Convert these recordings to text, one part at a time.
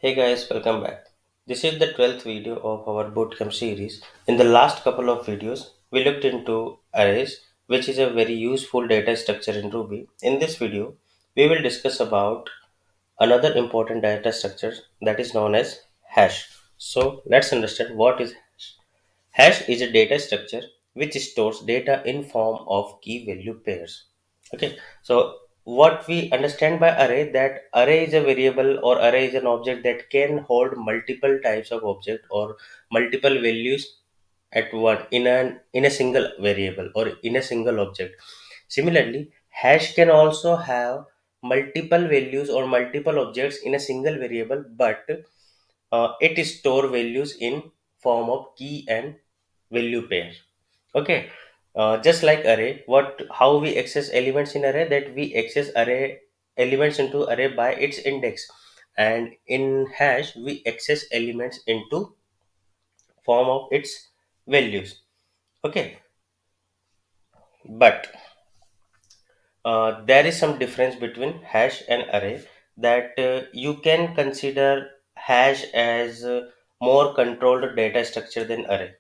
Hey guys, welcome back. This is the 12th video of our bootcamp series. In the last couple of videos, we looked into arrays, which is a very useful data structure in Ruby. In this video, we will discuss about another important data structure that is known as hash. So let's understand what is hash. Hash is a data structure which stores data in form of key value pairs. Okay, so what we understand by array, that array is a variable or array is an object that can hold multiple types of object or multiple values at one in a single variable or in a single object. Similarly, hash can also have multiple values or multiple objects in a single variable, but it store values in form of key and value pair. Okay, just like array, what how we access elements in array, that we access array elements into array by its index, and in hash we access elements into form of its values. Okay, but there is some difference between hash and array, that you can consider hash as more controlled data structure than array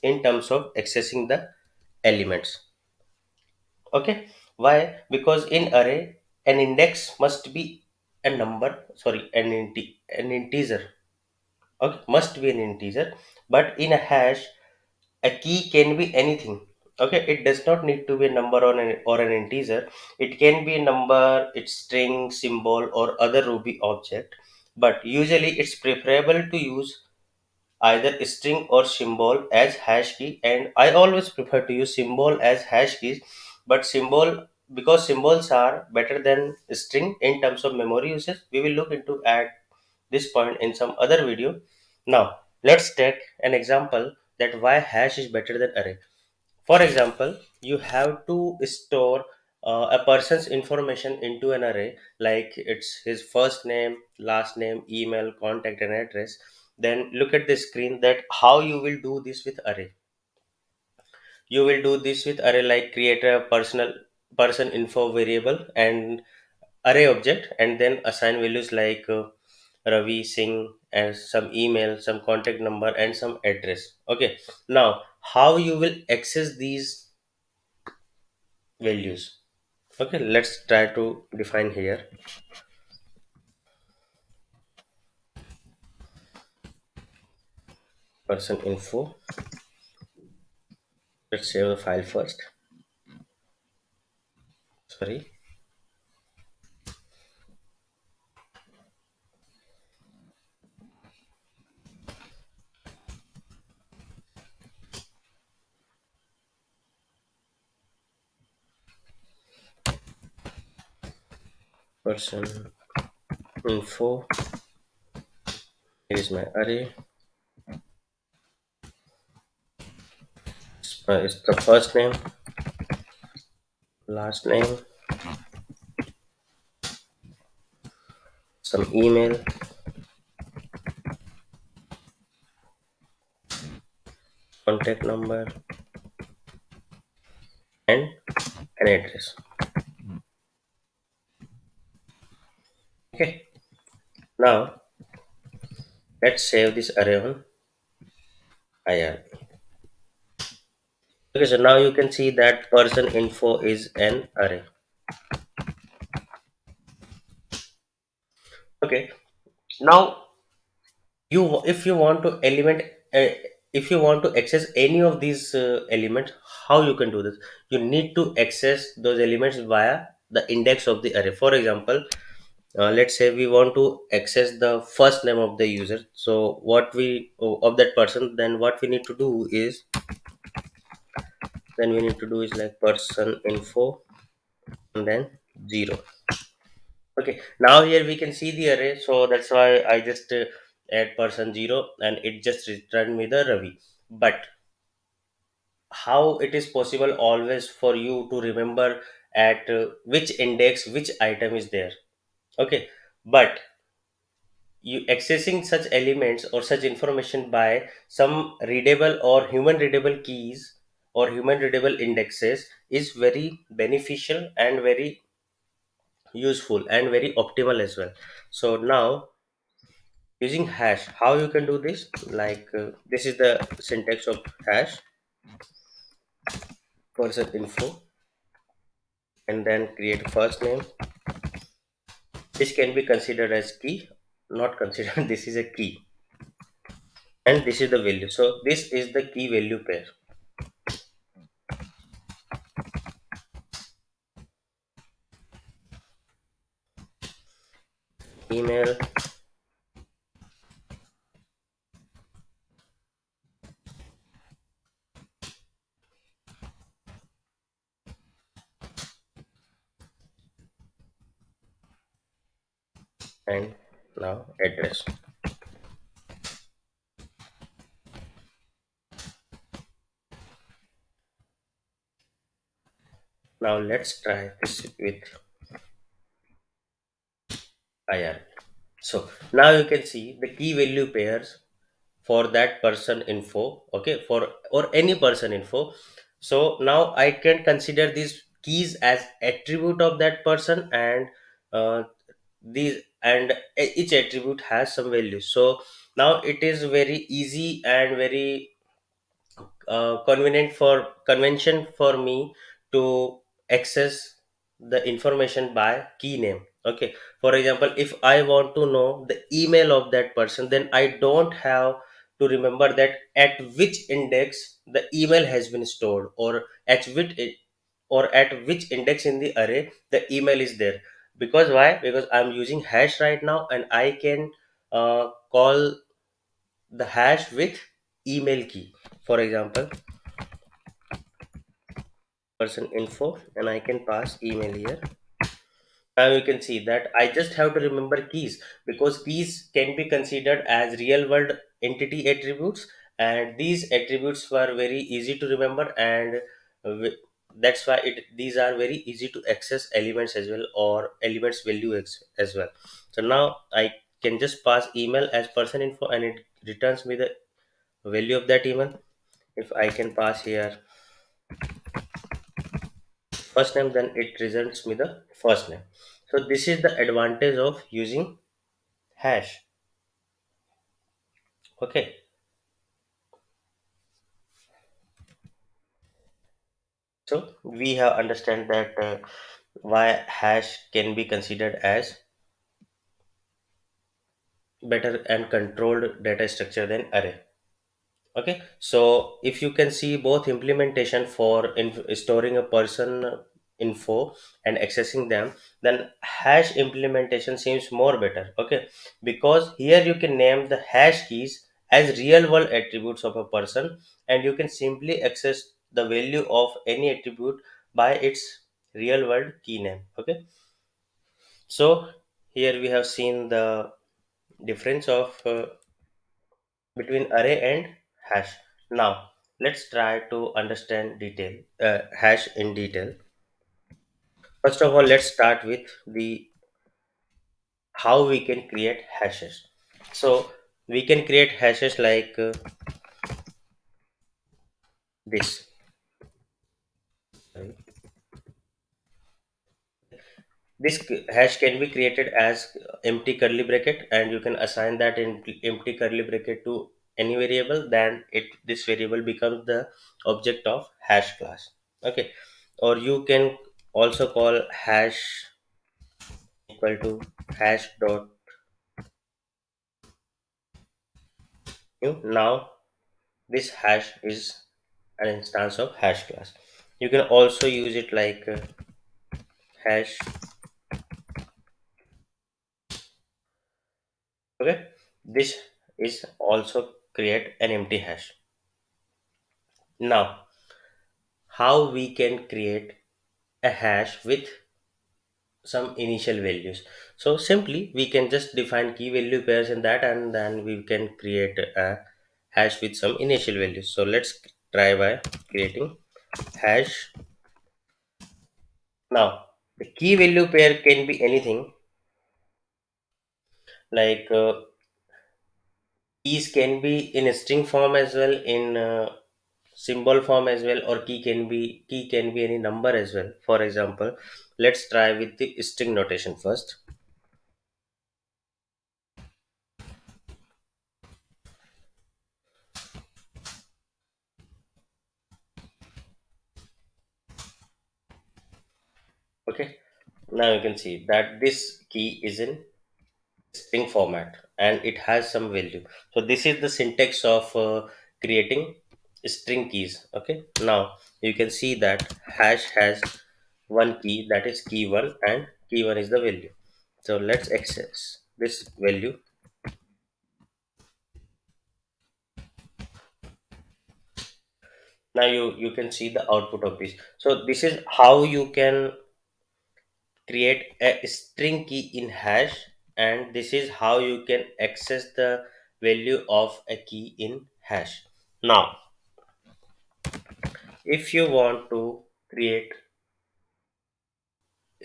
in terms of accessing the elements. Okay, why? Because in array, an index must be a number, sorry, an integer. Okay, must be an integer. But in a hash, a key can be anything. Okay, it does not need to be a number or an integer. It can be a number, its string, symbol, or other Ruby object. But usually, it's preferable to use either string or symbol as hash key, and I always prefer to use symbol as hash keys. But symbol, because symbols are better than string in terms of memory usage, we will look into at this point in some other video. Now let's take an example that why hash is better than array. For example, you have to store a person's information into an array, like it's his first name, last name, email, contact, and address. Then look at the screen that how you will do this with array. You will do this with array like create a personal person info variable and array object, and then assign values like Ravi Singh and some email, some contact number, and some address. Okay, now how you will access these values? Okay, let's try to define here. Person info. Let's save the file first. Sorry. Person info. Here is my array. It's the first name, last name, some email, contact number, and an address. Okay. Now let's save this array on IR. Okay, so now you can see that person info is an array. Okay. Now you if you want to uh, if you want to access any of these elements, how you can do this? You need to access those elements via the index of the array. For example, let's say we want to access the first name of the user, so what we of that person, then what we need to do is, like person info and then 0. Okay, now here we can see the array, so that's why I just add person 0 and it just returned me the Ravi. But how it is possible always for you to remember at which index which item is there? Okay, but you accessing such elements or such information by some readable or human readable keys or human readable indexes is very beneficial and very useful and very optimal as well. So now using hash. How you can do this? Like this is the syntax of hash: person info, and then create first name. This can be considered as key, not considered. This is a key, and this is the value. So this is the key value pair. Email, and now address. Now let's try this with IR. So now you can see the key value pairs for that person info, okay, for or any person info. So now I can consider these keys as attribute of that person, and uh, these and each attribute has some value. So now it is very easy and very convenient for convention for me to access the information by key name. Okay, for example, if I want to know the email of that person, then I don't have to remember that at which index the email has been stored, or at which index in the array the email is there. Because why? Because I'm using hash right now, and I can call the hash with email key. For example, person info, and I can pass email here. Now you can see that I just have to remember keys, because keys can be considered as real world entity attributes, and these attributes were very easy to remember, and that's why these are very easy to access elements as well, or elements value as well. So now I can just pass email as person info, and it returns me the value of that email. If I can pass here first name, then it presents me the first name. So this is the advantage of using hash. Okay, so we have understand that why hash can be considered as better and controlled data structure than array. Okay, so if you can see both implementation for storing a person info and accessing them, then hash implementation seems more better. Okay, because here you can name the hash keys as real world attributes of a person, and you can simply access the value of any attribute by its real world key name. Okay, so here we have seen the difference of between array and hash. Now let's try to understand hash in detail. First of all, let's start with the how we can create hashes. So we can create hashes like this. Hash can be created as empty curly bracket, and you can assign that in empty curly bracket to any variable. Then this variable becomes the object of hash class. Okay, or you can also call hash equal to hash dot new. Now this hash is an instance of hash class. You can also use it like hash. Okay, this is also create an empty hash. Now how we can create a hash with some initial values? So simply we can just define key value pairs in that, and then we can create a hash with some initial values. So let's try by creating hash. Now the key value pair can be anything, like keys can be in a string form as well, in symbol form as well, or key can be any number as well. For example, let's try with the string notation first. Okay, now you can see that this key is in string format and it has some value. So this is the syntax of creating string keys. Okay, now you can see that hash has one key, that is key 1, and key 1 is the value. So let's access this value. Now you can see the output of this. So this is how you can create a string key in hash, and this is how you can access the value of a key in hash. Now if you want to create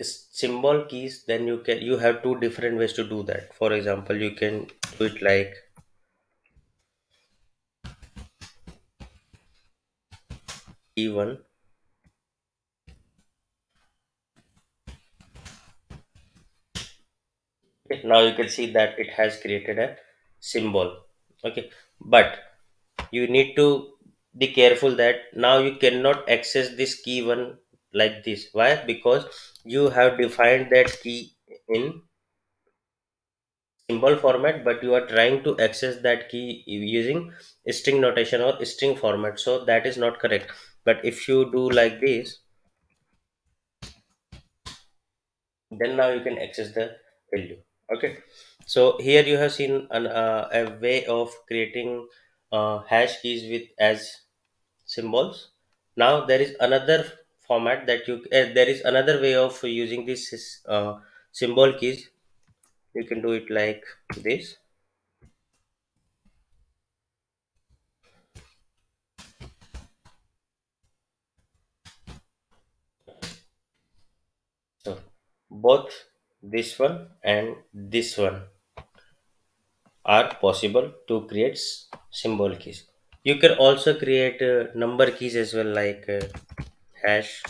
symbol keys, then you have two different ways to do that. For example, you can do it like key 1. Okay, now you can see that it has created a symbol. Okay, but you need to be careful that now you cannot access this key 1 like this. Why? Because you have defined that key in symbol format, but you are trying to access that key using string notation or string format, so that is not correct. But if you do like this, then now you can access the value. Okay, so here you have seen a way of creating hash keys with as symbols. Now there is another format that there is another way of using this symbol keys. You can do it like this. So both this one and this one are possible to create symbol keys. You can also create number keys as well, like hash.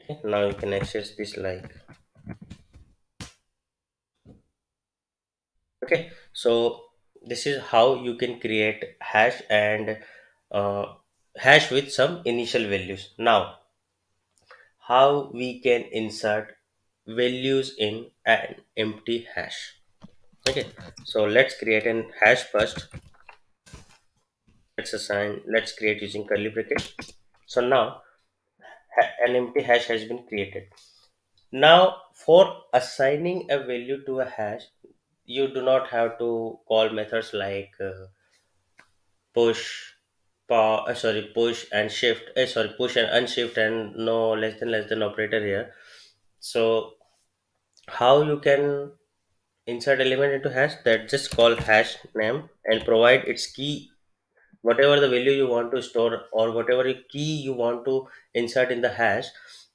Okay, now you can access this like. Okay, so this is how you can create hash and uh, hash with some initial values. Now how we can insert values in an empty hash. Okay, so let's create an hash first. Let's create using curly bracket. So now an empty hash has been created. Now for assigning a value to a hash, you do not have to call methods like push push and shift, push and unshift, and no less than operator here. So how you can insert element into hash, that just call hash name and provide its key, whatever the value you want to store or whatever key you want to insert in the hash,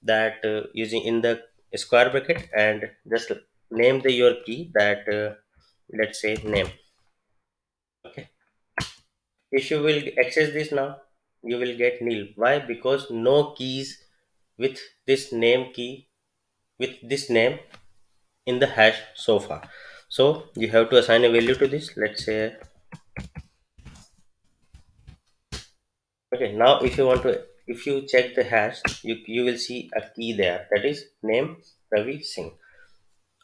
that using in the square bracket, and just name the your key that let's say name. Okay, if you will access this now, you will get nil. Why? Because no keys with this name key, with this name in the hash so far. So you have to assign a value to this, let's say. Okay, now if you want to, if you check the hash, you will see a key there, that is name Ravi Singh.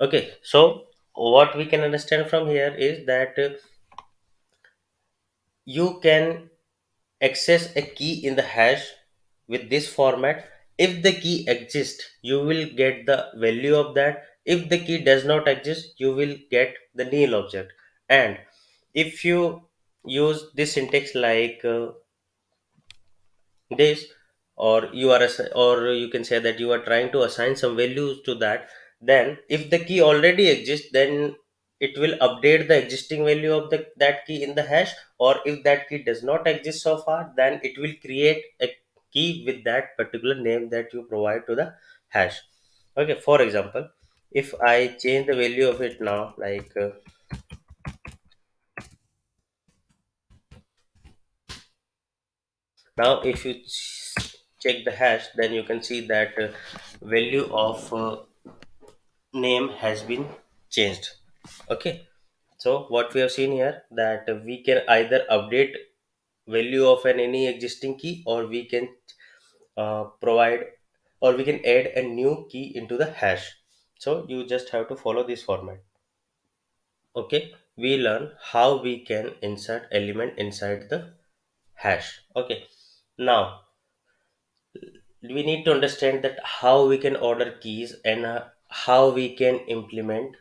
Okay, so what we can understand from here is that you can access a key in the hash with this format. If the key exists, you will get the value of that. If the key does not exist, you will get the nil object. And if you use this syntax like this, or you are or you can say that you are trying to assign some values to that, then if the key already exists, then it will update the existing value of that key in the hash. Or if that key does not exist so far, then it will create a key with that particular name that you provide to the hash. Okay, for example, if I change the value of it now, like now if you check the hash, then you can see that value of name has been changed. Okay, So what we have seen here, that we can either update value of an any existing key, or we can provide, or we can add a new key into the hash. So you just have to follow this format. Okay, we learn how we can insert element inside the hash. Okay, now we need to understand that how we can order keys, and how we can implement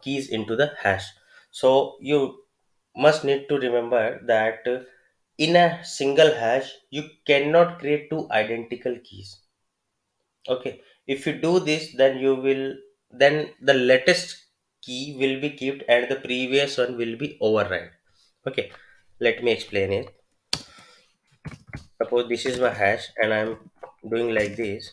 keys into the hash. So you must need to remember that in a single hash you cannot create two identical keys. Okay, if you do this, then you will, then the latest key will be kept and the previous one will be override. Okay, let me explain it. Suppose this is my hash and I'm doing like this.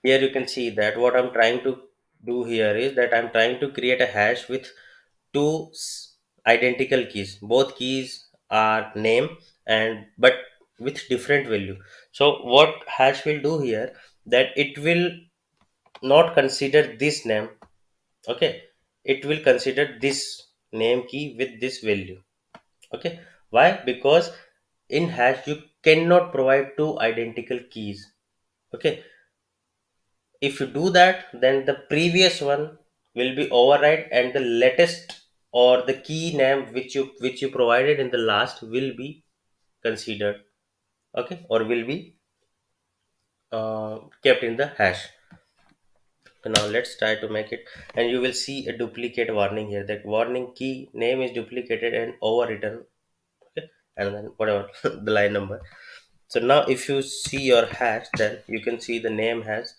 Here you can see that what I'm trying to do here is that I'm trying to create a hash with two identical keys. Both keys are name, and but with different value. So what hash will do here, that it will not consider this name. Okay, it will consider this name key with this value. Okay, why? Because in hash you cannot provide two identical keys. Okay, if you do that, then the previous one will be override, and the latest or the key name which you provided in the last will be considered. Okay, or will be kept in the hash. So now let's try to make it, and you will see a duplicate warning here, that warning key name is duplicated and overwritten. Okay, and then whatever the line number. So now if you see your hash, then you can see the name has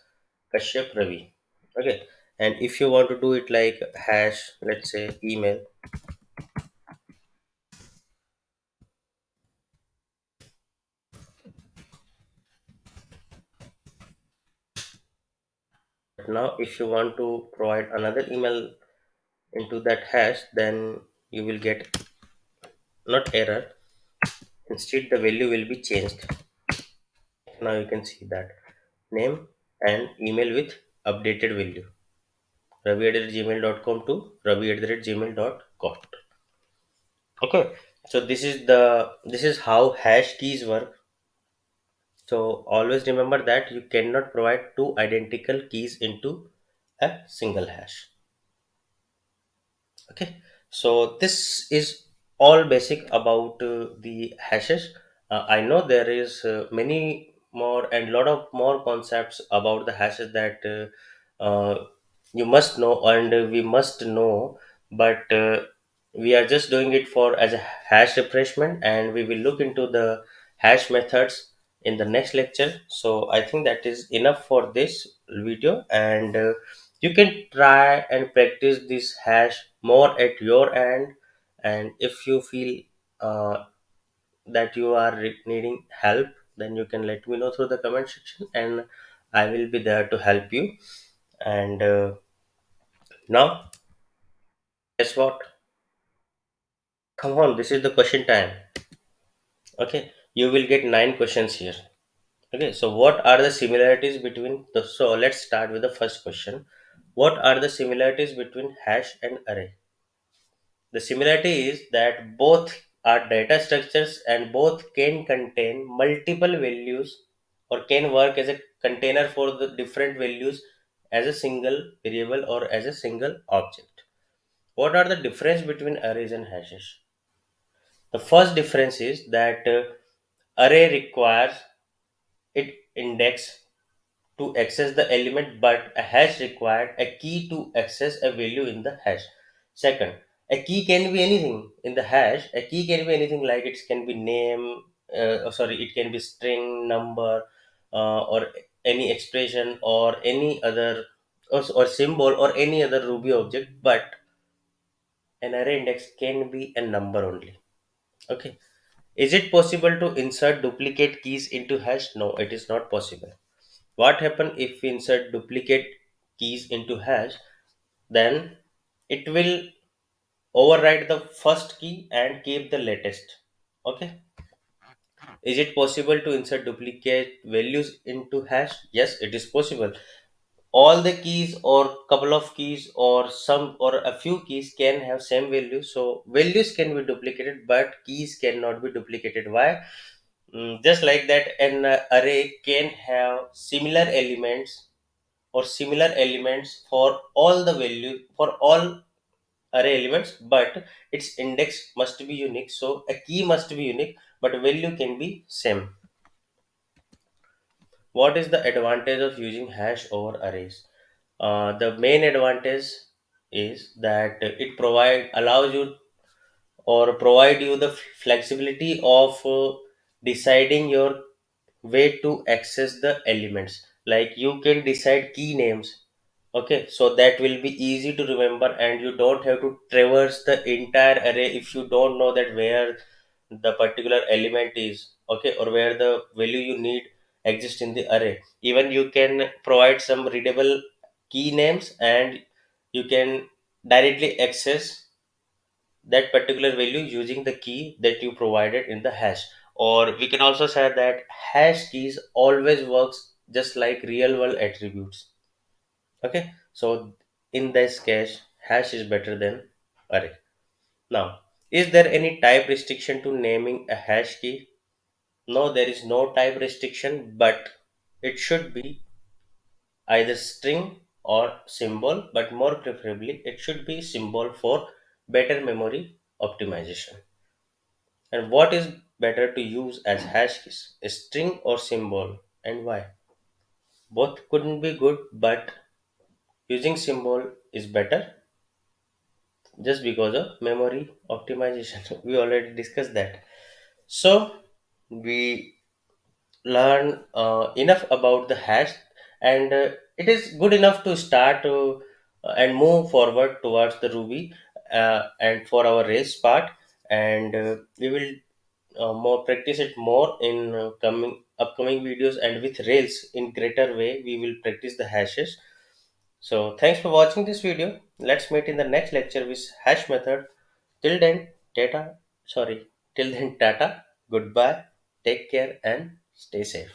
Kashyap Ravi. Okay, and if you want to do it like hash, let's say email, but now if you want to provide another email into that hash, then you will get not error, instead the value will be changed. Now you can see that name and email with updated value, ravi@gmail.com to ravi@gmail.com. Okay, so this is how hash keys work. So always remember that you cannot provide two identical keys into a single hash. Okay, so this is all basic about the hashes. I know there is many more and lot of more concepts about the hashes that you must know and we must know, but we are just doing it for as a hash refreshment, and we will look into the hash methods in the next lecture. So I think that is enough for this video, and you can try and practice this hash more at your end. And if you feel uh, that you are needing help, then you can let me know through the comment section, and I will be there to help you. And now, guess what? Come on, this is the question time. Okay, you will get 9 questions here. Okay, so what are the similarities between the, so let's start with the first question. What are the similarities between hash and array? The similarity is that both are data structures and both can contain multiple values, or can work as a container for the different values as a single variable or as a single object. What are the difference between arrays and hashes? The first difference is that array requires it index to access the element, but a hash required a key to access a value in the hash. Second, a key can be anything in the hash. A key can be anything, like it can be name, sorry, it can be string, number, or any expression, or any other, or symbol, or any other Ruby object. But an array index can be a number only. Okay. Is it possible to insert duplicate keys into hash? No, it is not possible. What happen if we insert duplicate keys into hash, then it will override the first key and keep the latest. Okay. Is it possible to insert duplicate values into hash? Yes, it is possible. All the keys or couple of keys or some or a few keys can have same value, so values can be duplicated but keys cannot be duplicated. Why? Just like that, an array can have similar elements or similar elements for all the value for all array elements, but its index must be unique, so a key must be unique but value can be same. What is the advantage of using hash over arrays? The main advantage is that it allows you or provide you the flexibility of deciding your way to access the elements. Like you can decide key names, okay, so that will be easy to remember and you don't have to traverse the entire array if you don't know that where the particular element is, okay, or where the value you need exists in the array. Even you can provide some readable key names and you can directly access that particular value using the key that you provided in the hash. Or we can also say that hash keys always works just like real world attributes. Okay, so in this case, hash is better than array. Now, is there any type restriction to naming a hash key? No, there is no type restriction, but it should be either string or symbol, but more preferably, it should be symbol for better memory optimization. And what is better to use as hash keys? A string or symbol, and why? Both couldn't be good, but using symbol is better just because of memory optimization. We already discussed that. So we learn enough about the hash, and it is good enough to start and move forward towards the ruby and for our race part. And we will more practice it more in coming upcoming videos, and with rails in greater way we will practice the hashes. So thanks for watching this video. Let's meet in the next lecture with hash method. Till then, tata. Sorry. Till then, tata. Goodbye. Take care and stay safe.